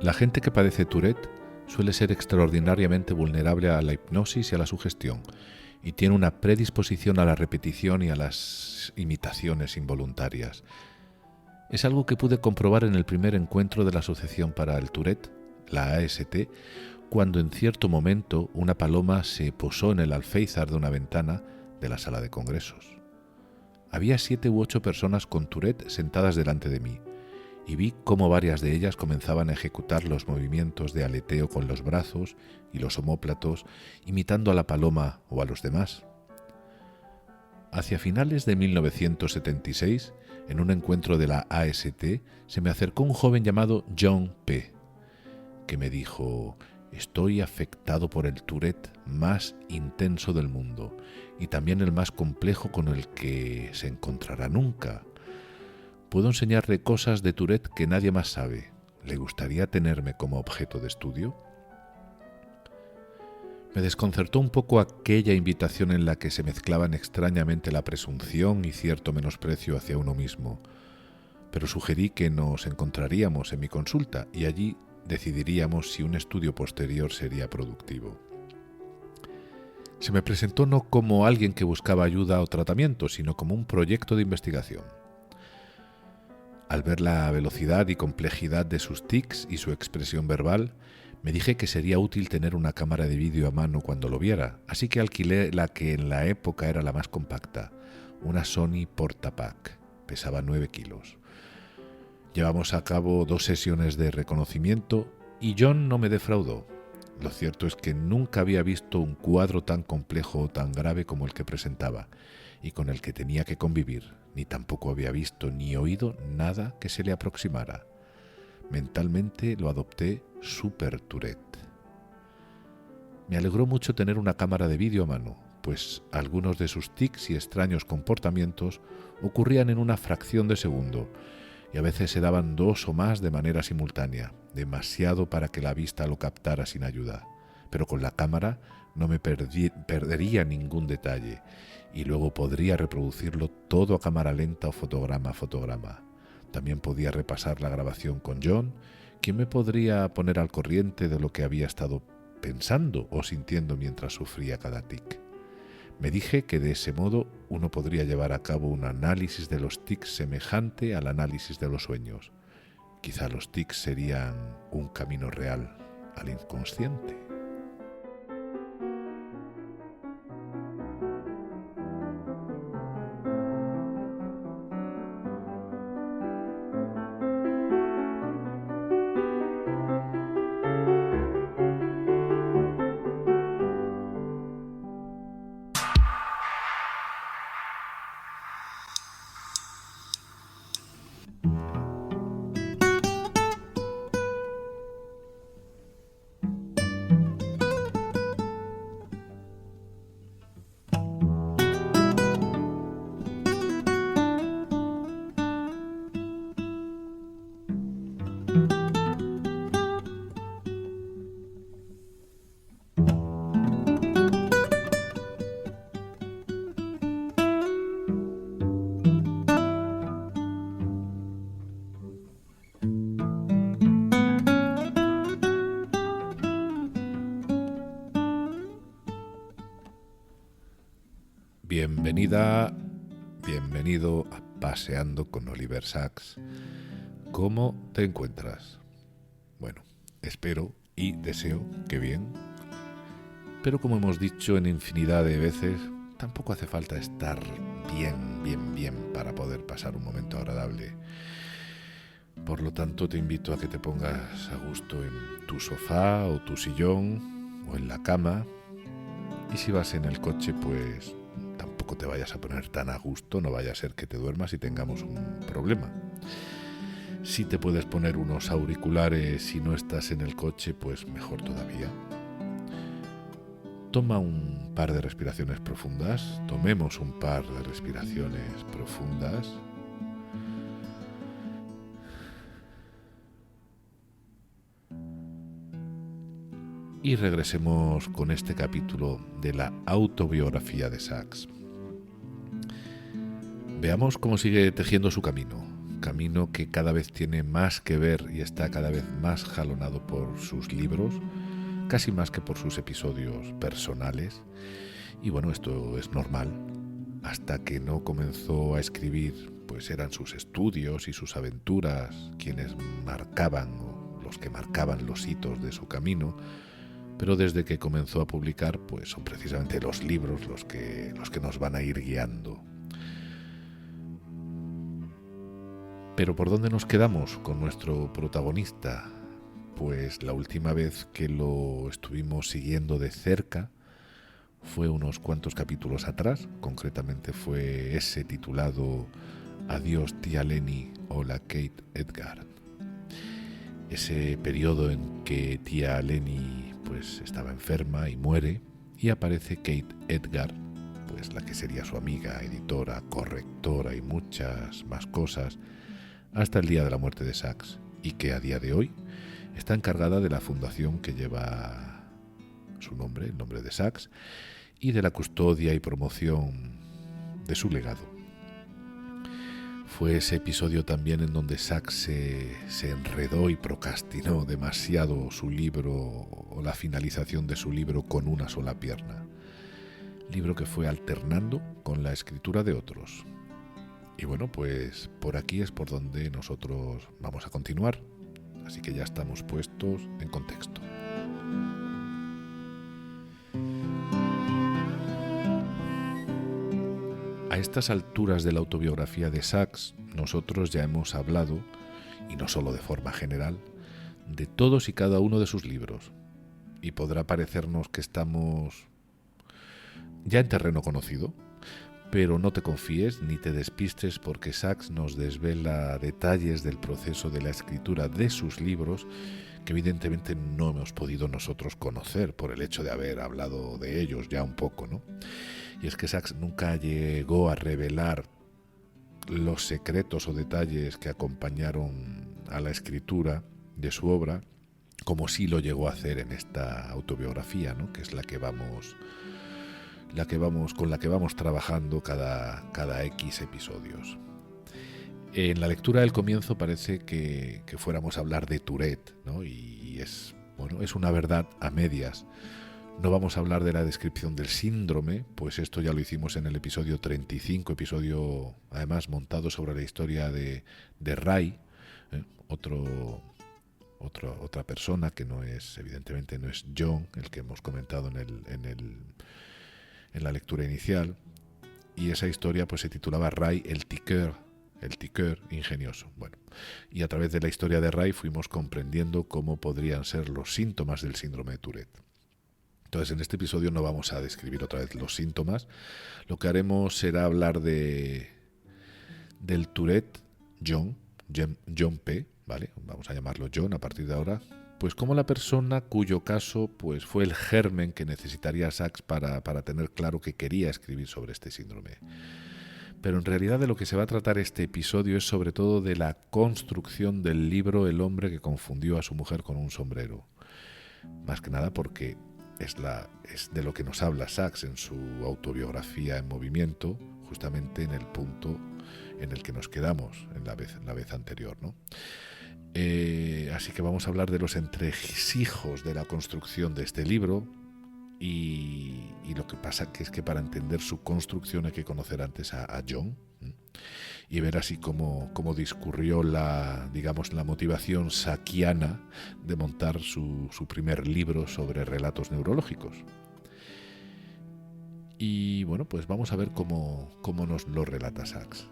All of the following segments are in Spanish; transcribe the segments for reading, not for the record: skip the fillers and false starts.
La gente que padece Tourette suele ser extraordinariamente vulnerable a la hipnosis y a la sugestión, y tiene una predisposición a la repetición y a las imitaciones involuntarias. Es algo que pude comprobar en el primer encuentro de la Asociación para el Tourette, la AST, cuando en cierto momento una paloma se posó en el alféizar de una ventana de la sala de congresos. Había 7 u 8 personas con Tourette sentadas delante de mí, y vi cómo varias de ellas comenzaban a ejecutar los movimientos de aleteo con los brazos y los omóplatos, imitando a la paloma o a los demás. Hacia finales de 1976, en un encuentro de la AST, se me acercó un joven llamado John P., que me dijo: «Estoy afectado por el Tourette más intenso del mundo y también el más complejo con el que se encontrará nunca. Puedo enseñarle cosas de Tourette que nadie más sabe. ¿Le gustaría tenerme como objeto de estudio?». Me desconcertó un poco aquella invitación en la que se mezclaban extrañamente la presunción y cierto menosprecio hacia uno mismo, pero sugerí que nos encontraríamos en mi consulta y allí decidiríamos si un estudio posterior sería productivo. Se me presentó no como alguien que buscaba ayuda o tratamiento, sino como un proyecto de investigación. Al ver la velocidad y complejidad de sus tics y su expresión verbal, me dije que sería útil tener una cámara de vídeo a mano cuando lo viera, así que alquilé la que en la época era la más compacta, una Sony Portapack. Pesaba 9 kilos. Llevamos a cabo 2 sesiones de reconocimiento y John no me defraudó. Lo cierto es que nunca había visto un cuadro tan complejo o tan grave como el que presentaba y con el que tenía que convivir, ni tampoco había visto ni oído nada que se le aproximara. Mentalmente lo adopté Super Tourette. Me alegró mucho tener una cámara de vídeo a mano, pues algunos de sus tics y extraños comportamientos ocurrían en una fracción de segundo, y a veces se daban 2 o más de manera simultánea, demasiado para que la vista lo captara sin ayuda. Pero con la cámara no me perdería ningún detalle, y luego podría reproducirlo todo a cámara lenta o fotograma a fotograma. También podía repasar la grabación con John, quien me podría poner al corriente de lo que había estado pensando o sintiendo mientras sufría cada tic. Me dije que de ese modo uno podría llevar a cabo un análisis de los tics semejante al análisis de los sueños. Quizá los tics serían un camino real al inconsciente. Bienvenida, bienvenido a Paseando con Oliver Sacks. ¿Cómo te encuentras? Bueno, espero y deseo que bien. Pero como hemos dicho en infinidad de veces, tampoco hace falta estar bien para poder pasar un momento agradable. Por lo tanto, te invito a que te pongas a gusto en tu sofá o tu sillón o en la cama. Y si vas en el coche, pues tampoco te vayas a poner tan a gusto, no vaya a ser que te duermas y tengamos un problema. Si te puedes poner unos auriculares si no estás en el coche, pues mejor todavía. Toma un par de respiraciones profundas, tomemos un par de respiraciones profundas. Y regresemos con este capítulo de la autobiografía de Sacks. Veamos cómo sigue tejiendo su camino. camino que cada vez tiene más que ver y está cada vez más jalonado por sus libros, casi más que por sus episodios personales. Y bueno, esto es normal. Hasta que no comenzó a escribir, pues eran sus estudios y sus aventuras quienes marcaban, o los que marcaban los hitos de su camino. Pero desde que comenzó a publicar, pues son precisamente los libros los que nos van a ir guiando. Pero ¿por dónde nos quedamos con nuestro protagonista? Pues la última vez que lo estuvimos siguiendo de cerca fue unos cuantos capítulos atrás, concretamente fue ese titulado Adiós tía Lenny, hola Kate Edgar. Ese periodo en que tía Lenny pues estaba enferma y muere, y aparece Kate Edgar, pues la que sería su amiga, editora, correctora y muchas más cosas, hasta el día de la muerte de Sax, y que a día de hoy está encargada de la fundación que lleva su nombre, el nombre de Sax, y de la custodia y promoción de su legado. Fue ese episodio también en donde Sax se enredó y procrastinó demasiado su libro o la finalización de su libro con una sola pierna. Libro que fue alternando con la escritura de otros. Y bueno, pues por aquí es por donde nosotros vamos a continuar. Así que ya estamos puestos en contexto. A estas alturas de la autobiografía de Sax, nosotros ya hemos hablado, y no solo de forma general, de todos y cada uno de sus libros. Y podrá parecernos que estamos ya en terreno conocido, pero no te confíes ni te despistes porque Sax nos desvela detalles del proceso de la escritura de sus libros que evidentemente no hemos podido nosotros conocer por el hecho de haber hablado de ellos ya un poco, ¿no? Y es que Sax nunca llegó a revelar los secretos o detalles que acompañaron a la escritura de su obra, como sí lo llegó a hacer en esta autobiografía, ¿no? Que es con la que vamos trabajando cada X episodios. En la lectura del comienzo parece que fuéramos a hablar de Tourette, ¿no? Y es una verdad a medias. No vamos a hablar de la descripción del síndrome, pues esto ya lo hicimos en el episodio 35, episodio además montado sobre la historia de Ray, otra persona que evidentemente no es John, el que hemos comentado en la lectura inicial, y esa historia pues se titulaba Ray el tiqueur ingenioso. Bueno, y a través de la historia de Ray fuimos comprendiendo cómo podrían ser los síntomas del síndrome de Tourette. Entonces, en este episodio no vamos a describir otra vez los síntomas. Lo que haremos será hablar del Tourette John P, ¿vale? Vamos a llamarlo John a partir de ahora. Pues como la persona cuyo caso pues fue el germen que necesitaría Sax para tener claro que quería escribir sobre este síndrome. Pero en realidad de lo que se va a tratar este episodio es sobre todo de la construcción del libro El hombre que confundió a su mujer con un sombrero. Más que nada porque es de lo que nos habla Sax en su autobiografía en movimiento, justamente en el punto en el que nos quedamos en la vez anterior, ¿no? Así que vamos a hablar de los entresijos de la construcción de este libro y lo que pasa es que para entender su construcción hay que conocer antes a John y ver así cómo discurrió la motivación sackiana de montar su primer libro sobre relatos neurológicos. Y bueno, pues vamos a ver cómo nos lo relata Sax.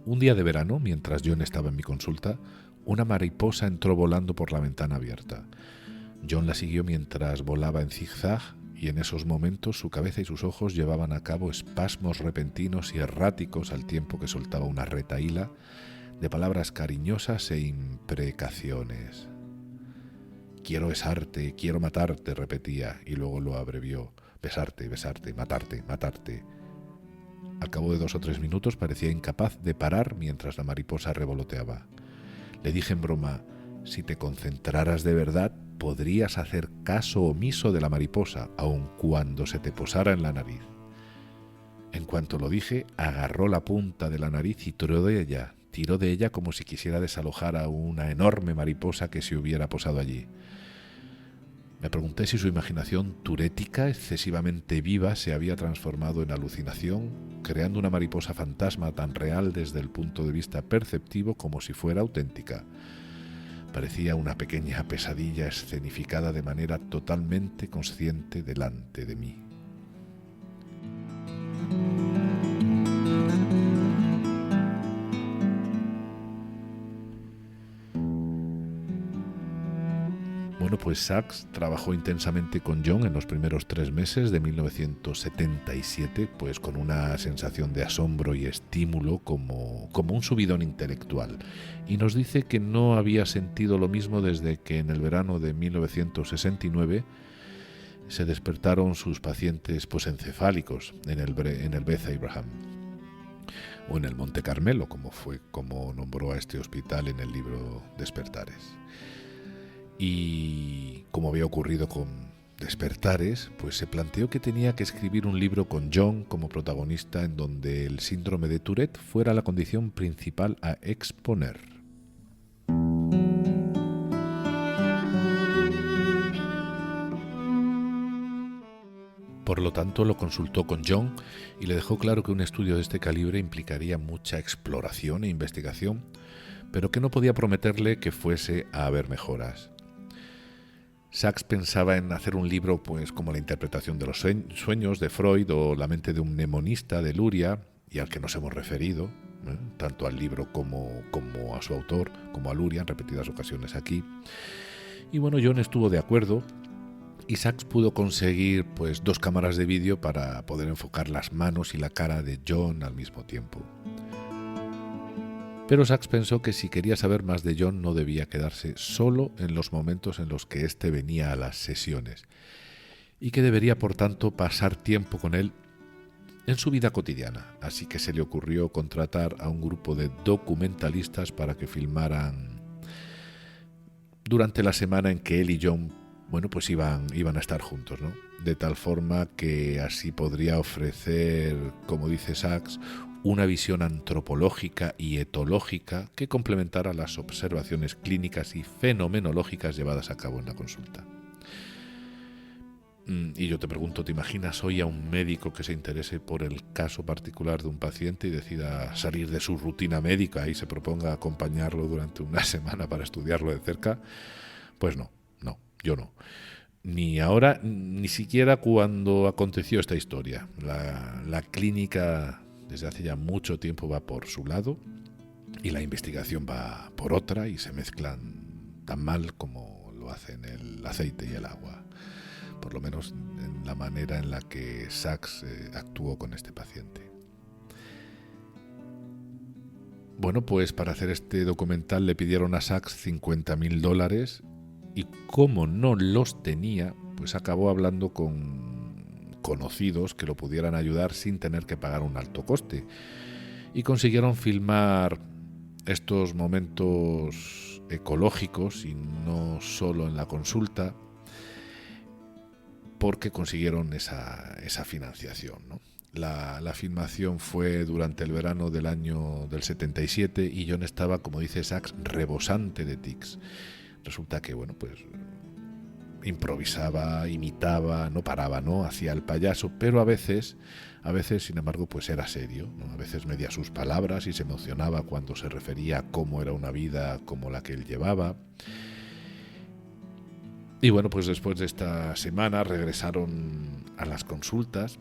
Un día de verano, mientras John estaba en mi consulta, una mariposa entró volando por la ventana abierta. John la siguió mientras volaba en zigzag y en esos momentos su cabeza y sus ojos llevaban a cabo espasmos repentinos y erráticos al tiempo que soltaba una retahíla de palabras cariñosas e imprecaciones. «Quiero besarte, quiero matarte», repetía, y luego lo abrevió. «Besarte, besarte, matarte, matarte». Al cabo de 2 o 3 minutos parecía incapaz de parar mientras la mariposa revoloteaba. Le dije en broma: Si te concentraras de verdad, podrías hacer caso omiso de la mariposa, aun cuando se te posara en la nariz. En cuanto lo dije, agarró la punta de la nariz y tiró de ella como si quisiera desalojar a una enorme mariposa que se hubiera posado allí. Me pregunté si su imaginación turética, excesivamente viva, se había transformado en alucinación, creando una mariposa fantasma tan real desde el punto de vista perceptivo como si fuera auténtica. Parecía una pequeña pesadilla escenificada de manera totalmente consciente delante de mí. Bueno, pues Sachs trabajó intensamente con John en los primeros 3 meses de 1977, pues con una sensación de asombro y estímulo como un subidón intelectual. Y nos dice que no había sentido lo mismo desde que en el verano de 1969 se despertaron sus pacientes encefálicos en el Beth Abraham, o en el Monte Carmelo, como nombró a este hospital en el libro Despertares. Y como había ocurrido con Despertares, pues se planteó que tenía que escribir un libro con John como protagonista en donde el síndrome de Tourette fuera la condición principal a exponer. Por lo tanto, lo consultó con John y le dejó claro que un estudio de este calibre implicaría mucha exploración e investigación, pero que no podía prometerle que fuese a haber mejoras. Sachs pensaba en hacer un libro pues como la interpretación de los sueños de Freud o la mente de un mnemonista de Luria, y al que nos hemos referido, tanto al libro como a su autor, como a Luria en repetidas ocasiones aquí. Y bueno, John estuvo de acuerdo y Sachs pudo conseguir pues 2 cámaras de vídeo para poder enfocar las manos y la cara de John al mismo tiempo. Pero Sachs pensó que si quería saber más de John no debía quedarse solo en los momentos en los que éste venía a las sesiones y que debería, por tanto, pasar tiempo con él en su vida cotidiana. Así que se le ocurrió contratar a un grupo de documentalistas para que filmaran durante la semana en que él y John, pues iban a estar juntos, ¿no? De tal forma que así podría ofrecer, como dice Sachs, una visión antropológica y etológica que complementara las observaciones clínicas y fenomenológicas llevadas a cabo en la consulta. Y yo te pregunto, ¿te imaginas hoy a un médico que se interese por el caso particular de un paciente y decida salir de su rutina médica y se proponga acompañarlo durante una semana para estudiarlo de cerca? Pues no, yo no. Ni ahora, ni siquiera cuando aconteció esta historia. La clínica desde hace ya mucho tiempo va por su lado y la investigación va por otra y se mezclan tan mal como lo hacen el aceite y el agua. Por lo menos en la manera en la que Sachs actuó con este paciente. Bueno, pues para hacer este documental le pidieron a Sachs $50,000 y como no los tenía, pues acabó hablando con conocidos que lo pudieran ayudar sin tener que pagar un alto coste. Y consiguieron filmar estos momentos ecológicos y no solo en la consulta, porque consiguieron esa financiación, ¿no? La filmación fue durante el verano del año del 77 y John estaba, como dice Sachs, rebosante de tics. Resulta que, improvisaba, imitaba, no paraba, ¿no? Hacía el payaso, pero a veces, sin embargo, pues era serio, ¿no? A veces medía sus palabras y se emocionaba cuando se refería a cómo era una vida como la que él llevaba. Y pues después de esta semana regresaron a las consultas,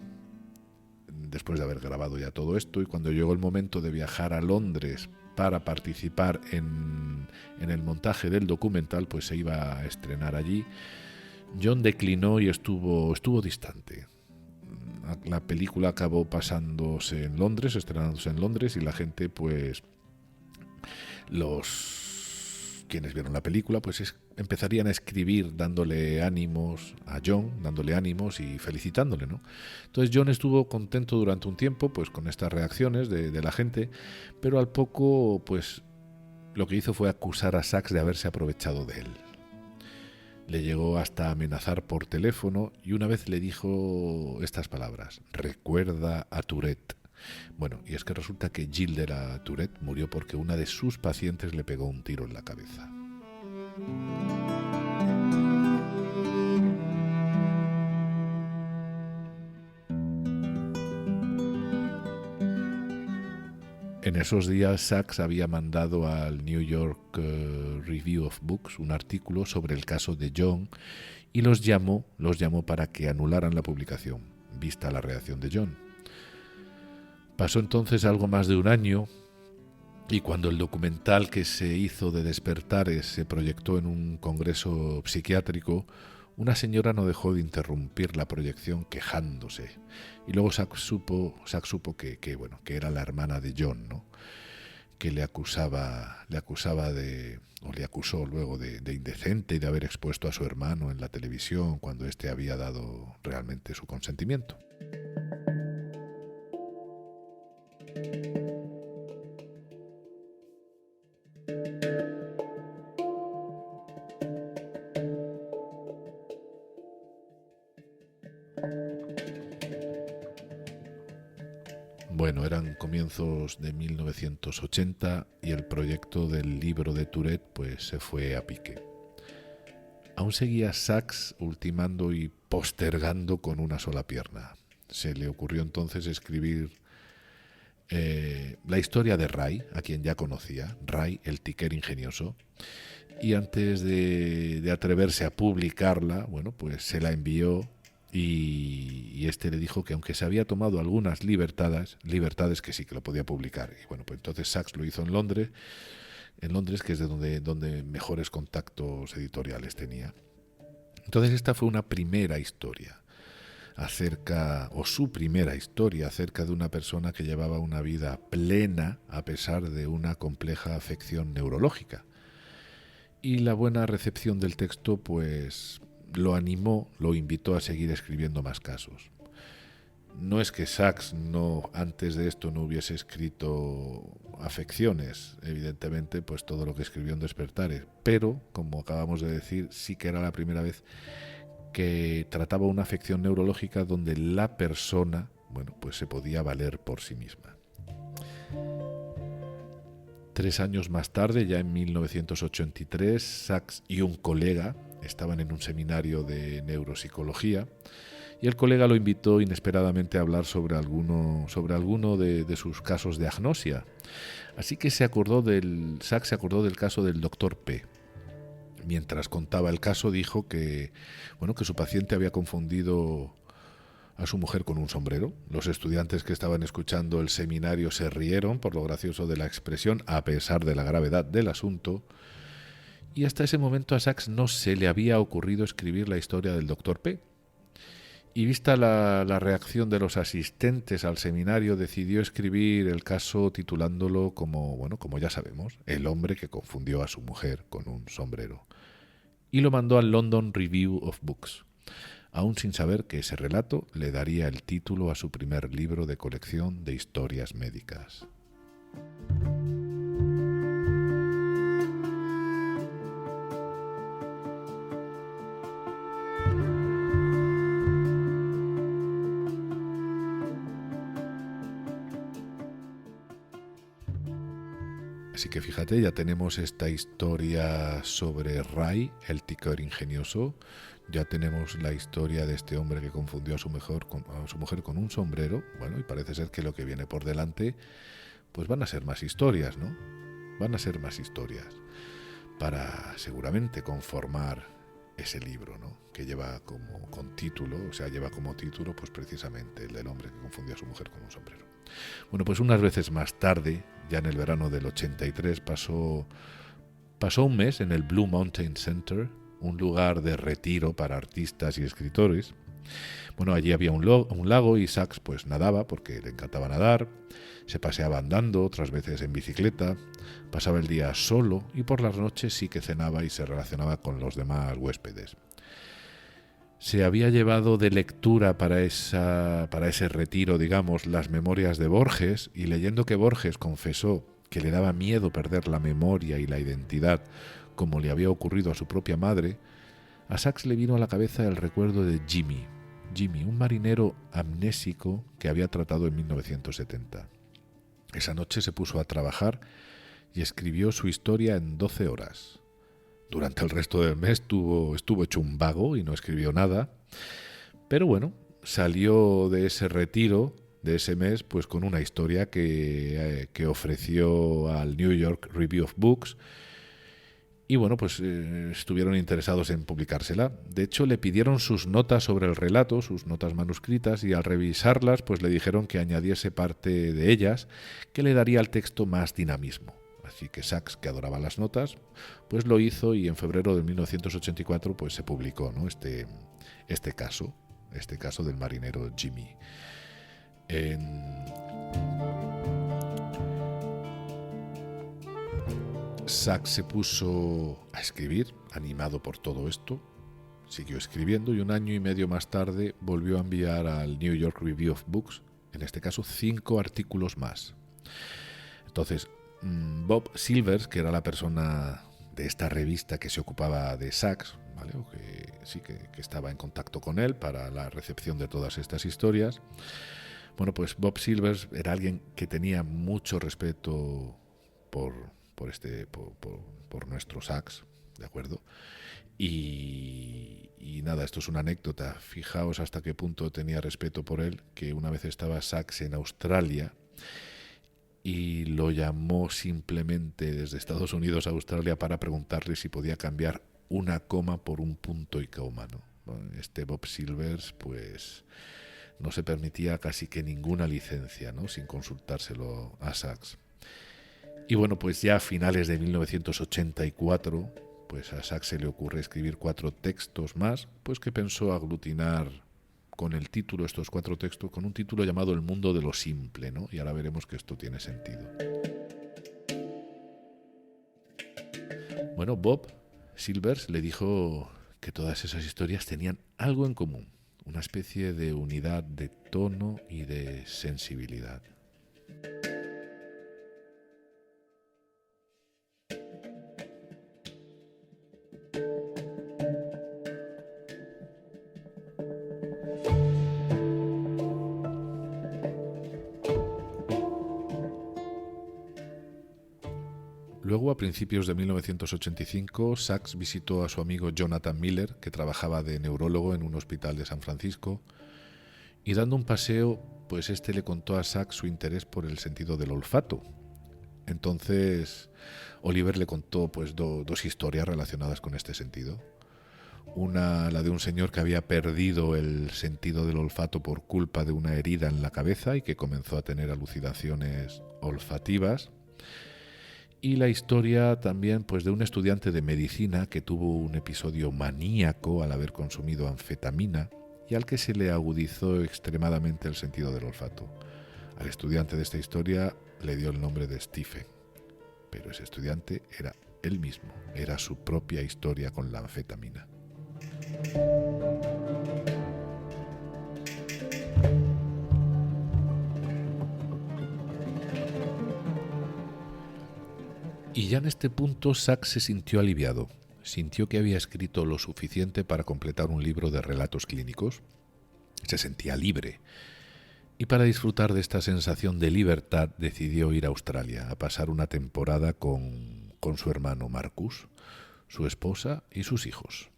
después de haber grabado ya todo esto, y cuando llegó el momento de viajar a Londres para participar en el montaje del documental, pues se iba a estrenar allí, John declinó y estuvo distante. La película acabó estrenándose en Londres, y la gente, pues quienes vieron la película, pues empezarían a escribir dándole ánimos a John, dándole ánimos y felicitándole, ¿no? Entonces John estuvo contento durante un tiempo, pues con estas reacciones de la gente, pero al poco, pues lo que hizo fue acusar a Sachs de haberse aprovechado de él. Le llegó hasta amenazar por teléfono y una vez le dijo estas palabras: recuerda a Tourette. Bueno, y es que resulta que Gilles de la Tourette murió porque una de sus pacientes le pegó un tiro en la cabeza. En esos días Sachs había mandado al New York Review of Books un artículo sobre el caso de John y los llamó para que anularan la publicación, vista la reacción de John. Pasó entonces algo más de un año y cuando el documental que se hizo de Despertares se proyectó en un congreso psiquiátrico, una señora no dejó de interrumpir la proyección quejándose. Y luego Sachs supo que era la hermana de John, ¿no? Que le acusó luego de indecente y de haber expuesto a su hermano en la televisión cuando éste había dado realmente su consentimiento. Bueno, eran comienzos de 1980 y el proyecto del libro de Tourette pues se fue a pique. Aún seguía Sachs ultimando y postergando con una sola pierna. Se le ocurrió entonces escribir la historia de Ray, a quien ya conocía, Ray, el tiquer ingenioso, y antes de atreverse a publicarla, bueno, pues se la envió y este le dijo que aunque se había tomado algunas libertades que sí que lo podía publicar. Y bueno, pues entonces Sachs lo hizo en Londres, que es de donde mejores contactos editoriales tenía. Entonces esta fue una primera historia su primera historia acerca de una persona que llevaba una vida plena a pesar de una compleja afección neurológica. Y la buena recepción del texto pues lo animó, lo invitó a seguir escribiendo más casos. No es que Sachs antes de esto no hubiese escrito afecciones, evidentemente, pues todo lo que escribió en Despertares, pero, como acabamos de decir, sí que era la primera vez que trataba una afección neurológica donde la persona, bueno, pues se podía valer por sí misma. 3 años más tarde, ya en 1983, Sachs y un colega estaban en un seminario de neuropsicología y el colega lo invitó inesperadamente a hablar sobre alguno de sus casos de agnosia. Así que Sachs se acordó del caso del Dr. P. Mientras contaba el caso dijo que su paciente había confundido a su mujer con un sombrero. Los estudiantes que estaban escuchando el seminario se rieron por lo gracioso de la expresión, a pesar de la gravedad del asunto. Y hasta ese momento a Sachs no se le había ocurrido escribir la historia del Dr. P. Y vista la reacción de los asistentes al seminario, decidió escribir el caso titulándolo como ya sabemos, el hombre que confundió a su mujer con un sombrero. Y lo mandó al London Review of Books, aún sin saber que ese relato le daría el título a su primer libro de colección de historias médicas. Así que fíjate, ya tenemos esta historia sobre Ray, el tiquer ingenioso. Ya tenemos la historia de este hombre que confundió a su mujer con un sombrero. Bueno, y parece ser que lo que viene por delante, pues van a ser más historias, ¿no? Van a ser más historias para seguramente conformar ese libro, ¿no? Que lleva como título, pues precisamente el del hombre que confundió a su mujer con un sombrero. Bueno, pues unas veces más tarde, ya en el verano del 83, pasó un mes en el Blue Mountain Center, un lugar de retiro para artistas y escritores. Bueno, allí había un lago y Sachs pues nadaba porque le encantaba nadar, se paseaba andando, otras veces en bicicleta, pasaba el día solo y por las noches sí que cenaba y se relacionaba con los demás huéspedes. Se había llevado de lectura para ese retiro, digamos, las memorias de Borges, y leyendo que Borges confesó que le daba miedo perder la memoria y la identidad, como le había ocurrido a su propia madre, a Sachs le vino a la cabeza el recuerdo de Jimmy, un marinero amnésico que había tratado en 1970. Esa noche se puso a trabajar y escribió su historia en 12 horas. Durante el resto del mes estuvo hecho un vago y no escribió nada, pero bueno, salió de ese retiro de ese mes pues con una historia que ofreció al New York Review of Books y bueno, pues estuvieron interesados en publicársela. De hecho, le pidieron sus notas sobre el relato, sus notas manuscritas, y al revisarlas pues le dijeron que añadiese parte de ellas que le daría al texto más dinamismo. Así que Sachs, que adoraba las notas, pues lo hizo y en febrero de 1984 pues se publicó, ¿no? este caso del marinero Jimmy. Sachs se puso a escribir, animado por todo esto, siguió escribiendo y un año y medio más tarde volvió a enviar al New York Review of Books, en este caso 5 artículos más. Entonces, Bob Silvers, que era la persona de esta revista que se ocupaba de Sachs, ¿vale? O que estaba en contacto con él para la recepción de todas estas historias. Bueno, pues Bob Silvers era alguien que tenía mucho respeto por nuestro Sachs, ¿de acuerdo? Y nada, esto es una anécdota. Fijaos hasta qué punto tenía respeto por él, que una vez estaba Sachs en Australia y lo llamó simplemente desde Estados Unidos a Australia para preguntarle si podía cambiar una coma por un punto y coma, ¿no? Este Bob Silvers pues no se permitía casi que ninguna licencia, ¿no? Sin consultárselo a Sachs. Y bueno, pues ya a finales de 1984, pues a Sachs se le ocurre escribir 4 textos más, pues que pensó aglutinar con el título, estos 4 textos, con un título llamado El mundo de lo simple, ¿no? Y ahora veremos que esto tiene sentido. Bueno, Bob Silvers le dijo que todas esas historias tenían algo en común, una especie de unidad de tono y de sensibilidad. Luego, a principios de 1985, Sachs visitó a su amigo Jonathan Miller, que trabajaba de neurólogo en un hospital de San Francisco, y dando un paseo, pues este le contó a Sachs su interés por el sentido del olfato. Entonces, Oliver le contó pues dos historias relacionadas con este sentido. Una, la de un señor que había perdido el sentido del olfato por culpa de una herida en la cabeza y que comenzó a tener alucinaciones olfativas. Y la historia también pues de un estudiante de medicina que tuvo un episodio maníaco al haber consumido anfetamina y al que se le agudizó extremadamente el sentido del olfato. Al estudiante de esta historia le dio el nombre de Stephen, pero ese estudiante era él mismo, era su propia historia con la anfetamina. Y ya en este punto Sachs se sintió aliviado, sintió que había escrito lo suficiente para completar un libro de relatos clínicos, se sentía libre, y para disfrutar de esta sensación de libertad decidió ir a Australia a pasar una temporada con su hermano Marcus, su esposa y sus hijos.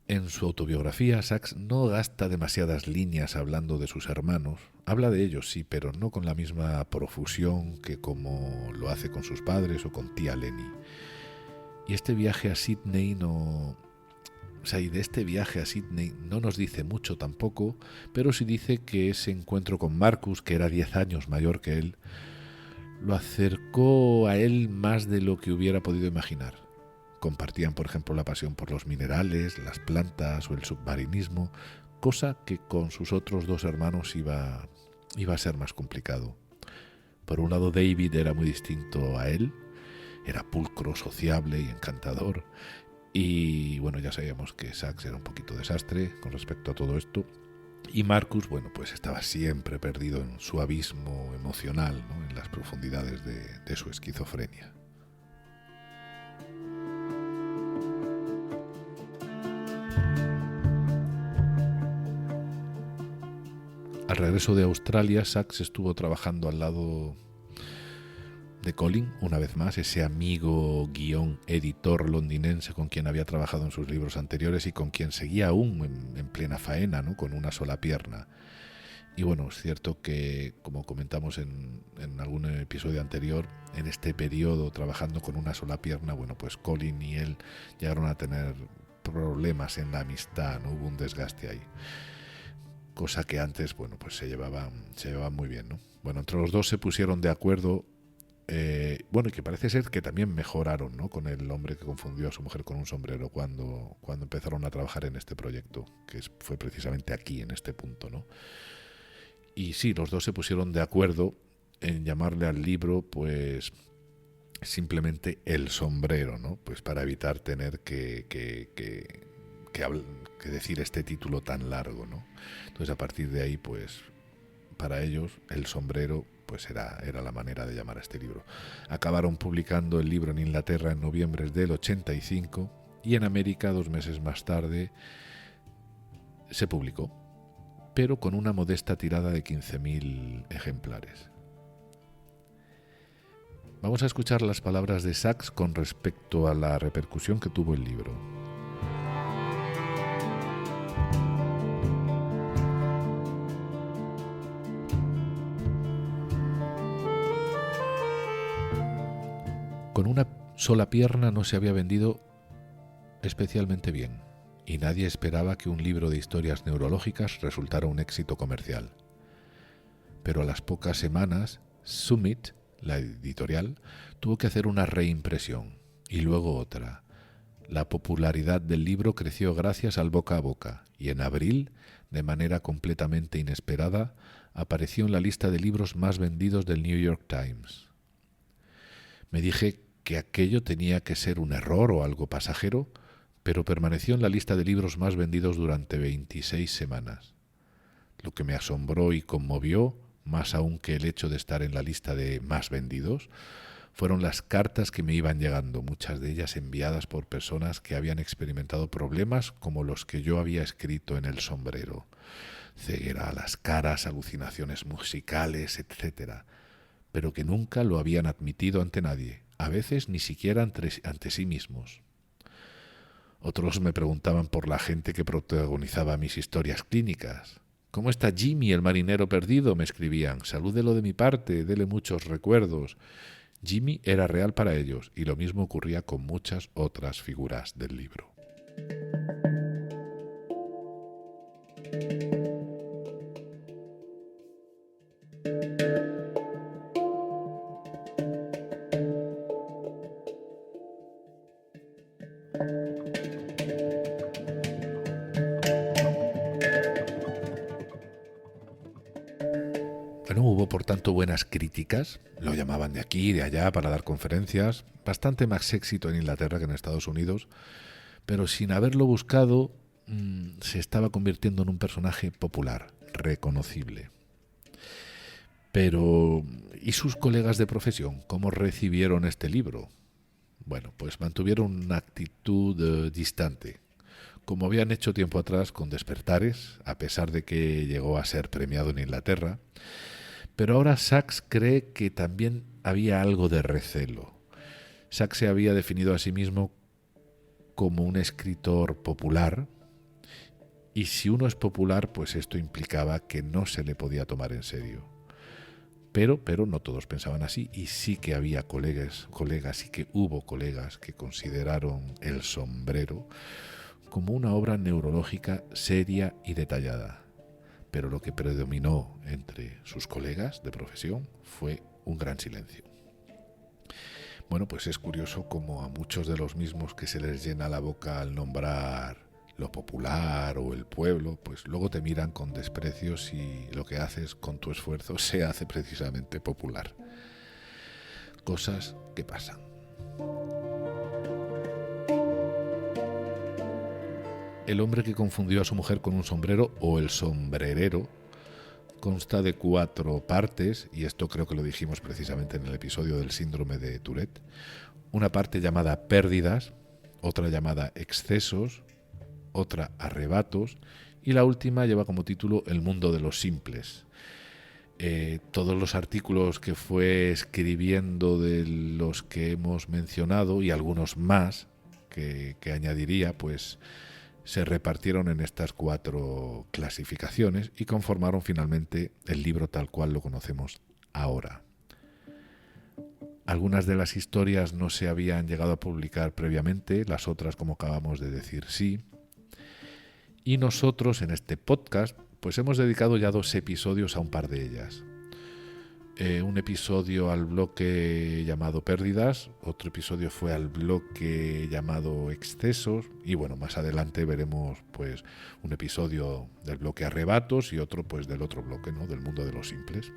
En su autobiografía, Sachs no gasta demasiadas líneas hablando de sus hermanos. Habla de ellos, sí, pero no con la misma profusión que como lo hace con sus padres o con tía Lenny. Y este viaje a Sydney no nos dice mucho tampoco, pero sí dice que ese encuentro con Marcus, que era 10 años mayor que él, lo acercó a él más de lo que hubiera podido imaginar. Compartían, por ejemplo, la pasión por los minerales, las plantas o el submarinismo, cosa que con sus otros 2 hermanos iba a ser más complicado. Por un lado, David era muy distinto a él, era pulcro, sociable y encantador, y bueno, ya sabíamos que Sachs era un poquito desastre con respecto a todo esto. Y Marcus, bueno, pues estaba siempre perdido en su abismo emocional, ¿no? En las profundidades de su esquizofrenia. Al regreso de Australia, Sachs estuvo trabajando al lado de Colin, una vez más, ese amigo editor londinense con quien había trabajado en sus libros anteriores y con quien seguía aún en plena faena, ¿no? Con una sola pierna. Y bueno, es cierto que, como comentamos en algún episodio anterior, en este periodo trabajando con una sola pierna, bueno, pues Colin y él llegaron a tener problemas en la amistad, ¿no? Hubo un desgaste ahí. Cosa que antes, bueno, pues se llevaban muy bien, ¿no? Bueno, entre los dos se pusieron de acuerdo, bueno, y que parece ser que también mejoraron, ¿no? Con el hombre que confundió a su mujer con un sombrero cuando empezaron a trabajar en este proyecto, que fue precisamente aquí, en este punto, ¿no? Y sí, los dos se pusieron de acuerdo en llamarle al libro, pues, simplemente El sombrero, ¿no? Pues para evitar tener que decir este título tan largo, ¿no? Entonces, a partir de ahí, pues, para ellos, El sombrero, pues era la manera de llamar a este libro. Acabaron publicando el libro en Inglaterra en noviembre del 85 y en América 2 meses más tarde se publicó, pero con una modesta tirada de 15.000 ejemplares. Vamos a escuchar las palabras de Sachs con respecto a la repercusión que tuvo el libro. Con una sola pierna no se había vendido especialmente bien, y nadie esperaba que un libro de historias neurológicas resultara un éxito comercial. Pero a las pocas semanas, Summit, la editorial, tuvo que hacer una reimpresión, y luego otra. La popularidad del libro creció gracias al boca a boca, y en abril, de manera completamente inesperada, apareció en la lista de libros más vendidos del New York Times. Me dije que aquello tenía que ser un error o algo pasajero, pero permaneció en la lista de libros más vendidos durante 26 semanas. Lo que me asombró y conmovió, más aún que el hecho de estar en la lista de más vendidos, fueron las cartas que me iban llegando, muchas de ellas enviadas por personas que habían experimentado problemas como los que yo había escrito en El sombrero. Ceguera a las caras, alucinaciones musicales, etc., pero que nunca lo habían admitido ante nadie, a veces ni siquiera ante sí mismos. Otros me preguntaban por la gente que protagonizaba mis historias clínicas. ¿Cómo está Jimmy, el marinero perdido?, me escribían. Salúdelo de mi parte, dele muchos recuerdos. Jimmy era real para ellos, y lo mismo ocurría con muchas otras figuras del libro. Bueno, hubo por tanto buenas críticas, lo llamaban de aquí y de allá para dar conferencias, bastante más éxito en Inglaterra que en Estados Unidos, pero sin haberlo buscado se estaba convirtiendo en un personaje popular, reconocible. Pero, ¿y sus colegas de profesión? ¿Cómo recibieron este libro? Bueno, pues mantuvieron una actitud distante, como habían hecho tiempo atrás con Despertares, a pesar de que llegó a ser premiado en Inglaterra. Pero ahora Sachs cree que también había algo de recelo. Sachs se había definido a sí mismo como un escritor popular, y si uno es popular, pues esto implicaba que no se le podía tomar en serio. Pero no todos pensaban así, y sí que había colegas, sí que hubo colegas que consideraron El sombrero como una obra neurológica seria y detallada. Pero lo que predominó entre sus colegas de profesión fue un gran silencio. Bueno, pues es curioso cómo a muchos de los mismos que se les llena la boca al nombrar lo popular o el pueblo, pues luego te miran con desprecio si lo que haces con tu esfuerzo se hace precisamente popular. Cosas que pasan. El hombre que confundió a su mujer con un sombrero, o El sombrerero, consta de 4 partes, y esto creo que lo dijimos precisamente en el episodio del síndrome de Tourette. Una parte llamada pérdidas, otra llamada excesos, otra arrebatos, y la última lleva como título El mundo de los simples. Todos los artículos que fue escribiendo de los que hemos mencionado y algunos más que añadiría, pues se repartieron en estas 4 clasificaciones y conformaron finalmente el libro tal cual lo conocemos ahora. Algunas de las historias no se habían llegado a publicar previamente, las otras, como acabamos de decir, sí. Y nosotros en este podcast pues hemos dedicado ya 2 episodios a un par de ellas. Un episodio al bloque llamado Pérdidas, otro episodio fue al bloque llamado Excesos, y bueno, más adelante veremos pues un episodio del bloque Arrebatos y otro pues del otro bloque, ¿no?, del mundo de los simples.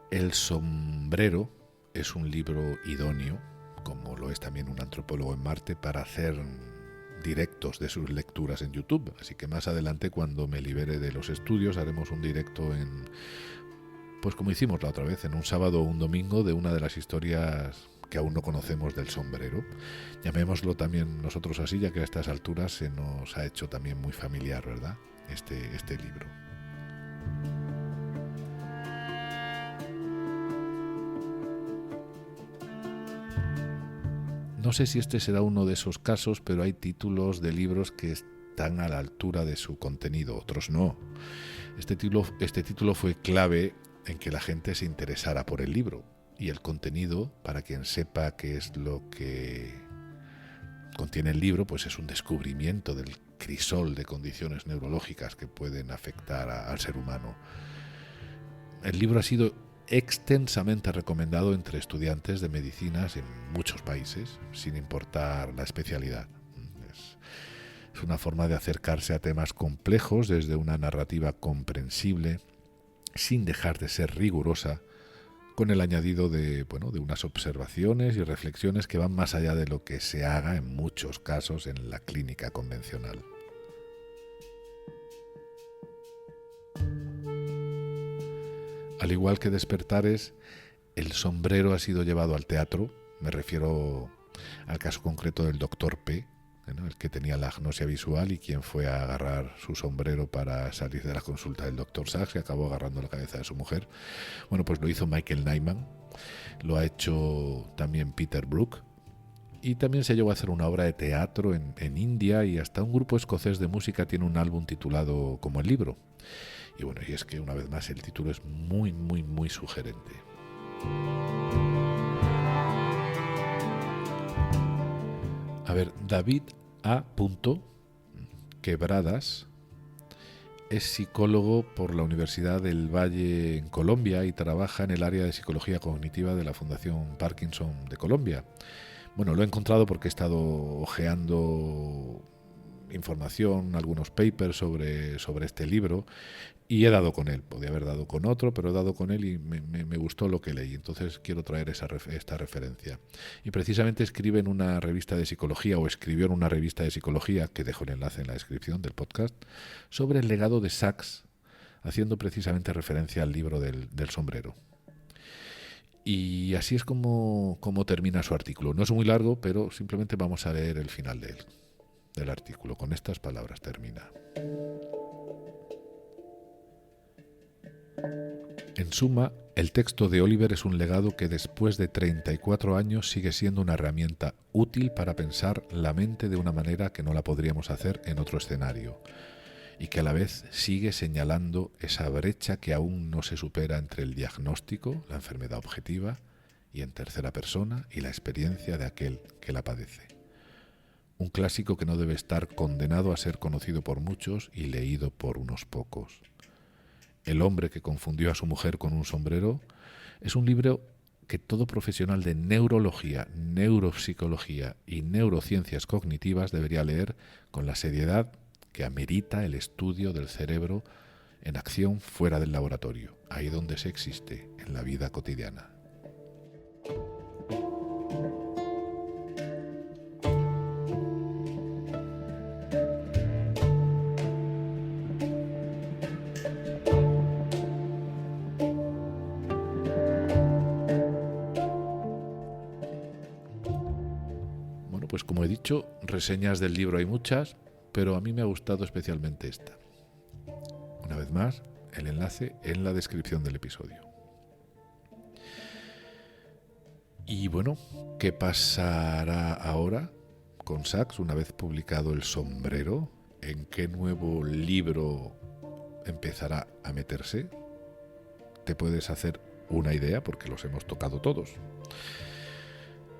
El sombrero es un libro idóneo, como lo es también Un antropólogo en Marte, para hacer directos de sus lecturas en YouTube, así que más adelante, cuando me libere de los estudios, haremos un directo pues como hicimos la otra vez, en un sábado o un domingo, de una de las historias que aún no conocemos del sombrero. Llamémoslo también nosotros así, ya que a estas alturas se nos ha hecho también muy familiar, ¿verdad?, este libro. No sé si este será uno de esos casos, pero hay títulos de libros que están a la altura de su contenido, otros no. Este título fue clave en que la gente se interesara por el libro, y el contenido, para quien sepa qué es lo que contiene el libro, pues es un descubrimiento del crisol de condiciones neurológicas que pueden afectar al ser humano. El libro ha sido extensamente recomendado entre estudiantes de medicinas en muchos países, sin importar la especialidad. Es una forma de acercarse a temas complejos desde una narrativa comprensible, sin dejar de ser rigurosa, con el añadido de unas observaciones y reflexiones que van más allá de lo que se haga en muchos casos en la clínica convencional. Al igual que Despertares, El sombrero ha sido llevado al teatro. Me refiero al caso concreto del Dr. P, el que tenía la agnosia visual y quien fue a agarrar su sombrero para salir de la consulta del Dr. Sachs, y acabó agarrando la cabeza de su mujer. Bueno, pues lo hizo Michael Nyman, lo ha hecho también Peter Brook, y también se llegó a hacer una obra de teatro en India, y hasta un grupo escocés de música tiene un álbum titulado como el libro. Y bueno, y es que una vez más el título es muy, muy, muy sugerente. A ver, David A. Quebradas es psicólogo por la Universidad del Valle en Colombia y trabaja en el área de psicología cognitiva de la Fundación Parkinson de Colombia. Bueno, lo he encontrado porque he estado hojeando información, algunos papers sobre este libro, y he dado con él. Podía haber dado con otro, pero he dado con él y me gustó lo que leí. Entonces quiero traer esta referencia. Y precisamente escribe en una revista de psicología, o escribió en una revista de psicología, que dejo el enlace en la descripción del podcast, sobre el legado de Sachs, haciendo precisamente referencia al libro del sombrero. Y así es como termina su artículo. No es muy largo, pero simplemente vamos a leer el final del artículo. Con estas palabras termina. En suma, el texto de Oliver es un legado que después de 34 años sigue siendo una herramienta útil para pensar la mente de una manera que no la podríamos hacer en otro escenario, y que a la vez sigue señalando esa brecha que aún no se supera entre el diagnóstico, la enfermedad objetiva, y en tercera persona, y la experiencia de aquel que la padece. Un clásico que no debe estar condenado a ser conocido por muchos y leído por unos pocos. El hombre que confundió a su mujer con un sombrero es un libro que todo profesional de neurología, neuropsicología y neurociencias cognitivas debería leer con la seriedad que amerita el estudio del cerebro en acción fuera del laboratorio, ahí donde se existe, en la vida cotidiana. pues como he dicho, reseñas del libro hay muchas, pero a mí me ha gustado especialmente esta. Una vez más, el enlace en la descripción del episodio. Y bueno, ¿qué pasará ahora con Sacks una vez publicado El sombrero? ¿En qué nuevo libro empezará a meterse? Te puedes hacer una idea porque los hemos tocado todos.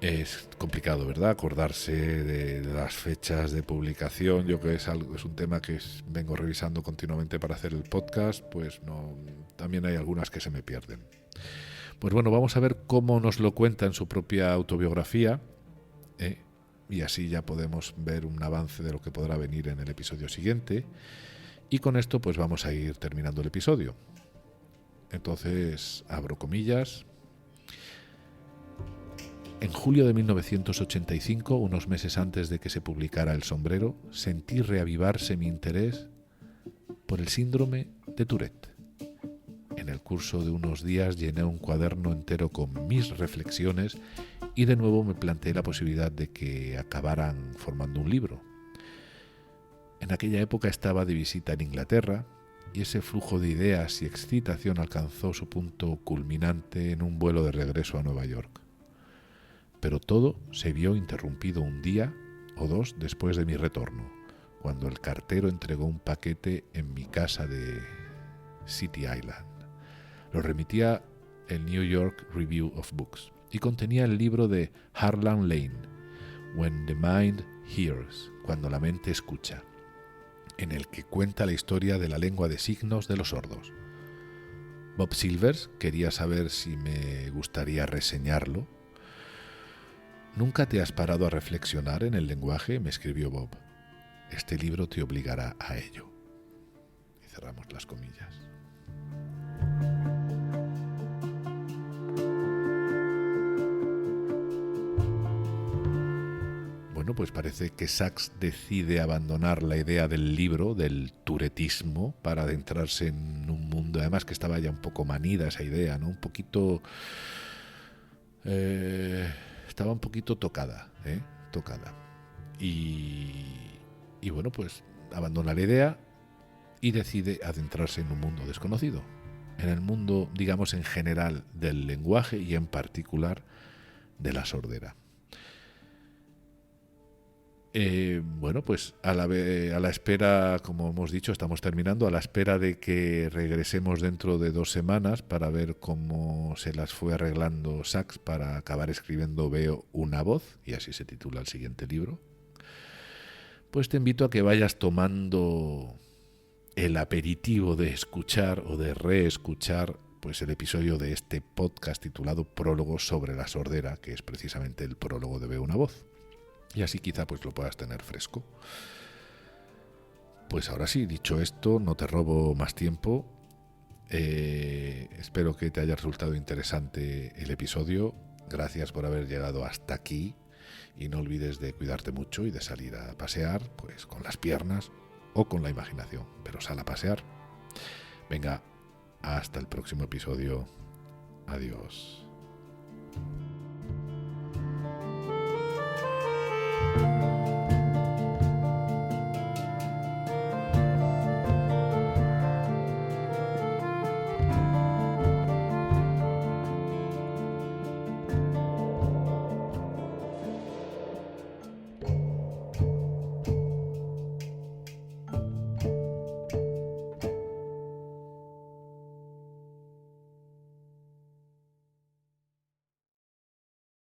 Es complicado, ¿verdad? Acordarse de las fechas de publicación. Yo que es un tema que vengo revisando continuamente para hacer el podcast, pues no, también hay algunas que se me pierden. Pues bueno, vamos a ver cómo nos lo cuenta en su propia autobiografía, y así ya podemos ver un avance de lo que podrá venir en el episodio siguiente. Y con esto pues vamos a ir terminando el episodio. Entonces, abro comillas. En julio de 1985, unos meses antes de que se publicara El sombrero, sentí reavivarse mi interés por el síndrome de Tourette. En el curso de unos días llené un cuaderno entero con mis reflexiones y de nuevo me planteé la posibilidad de que acabaran formando un libro. En aquella época estaba de visita en Inglaterra y ese flujo de ideas y excitación alcanzó su punto culminante en un vuelo de regreso a Nueva York. Pero todo se vio interrumpido un día o dos después de mi retorno, cuando el cartero entregó un paquete en mi casa de City Island. Lo remitía el New York Review of Books y contenía el libro de Harlan Lane, When the Mind Hears, cuando la mente escucha, en el que cuenta la historia de la lengua de signos de los sordos. Bob Silvers quería saber si me gustaría reseñarlo. ¿Nunca te has parado a reflexionar en el lenguaje?, me escribió Bob. Este libro te obligará a ello. Y cerramos las comillas. Bueno, pues parece que Sacks decide abandonar la idea del libro, del turetismo, para adentrarse en un mundo, además que estaba ya un poco manida esa idea, ¿no? Un poquito... estaba un poquito tocada. Y bueno, pues abandona la idea y decide adentrarse en un mundo desconocido. En el mundo, digamos, en general del lenguaje y en particular de la sordera. Bueno, pues a la espera, como hemos dicho, estamos terminando, a la espera de que regresemos dentro de 2 semanas para ver cómo se las fue arreglando Sacks para acabar escribiendo Veo una voz, y así se titula el siguiente libro. Pues te invito a que vayas tomando el aperitivo de escuchar o de reescuchar pues el episodio de este podcast titulado Prólogo sobre la sordera, que es precisamente el prólogo de Veo una voz. Y así quizá pues lo puedas tener fresco. Pues ahora sí, dicho esto, no te robo más tiempo. Espero que te haya resultado interesante el episodio. Gracias por haber llegado hasta aquí. Y no olvides de cuidarte mucho y de salir a pasear, pues con las piernas o con la imaginación. Pero sal a pasear. Venga, hasta el próximo episodio. Adiós.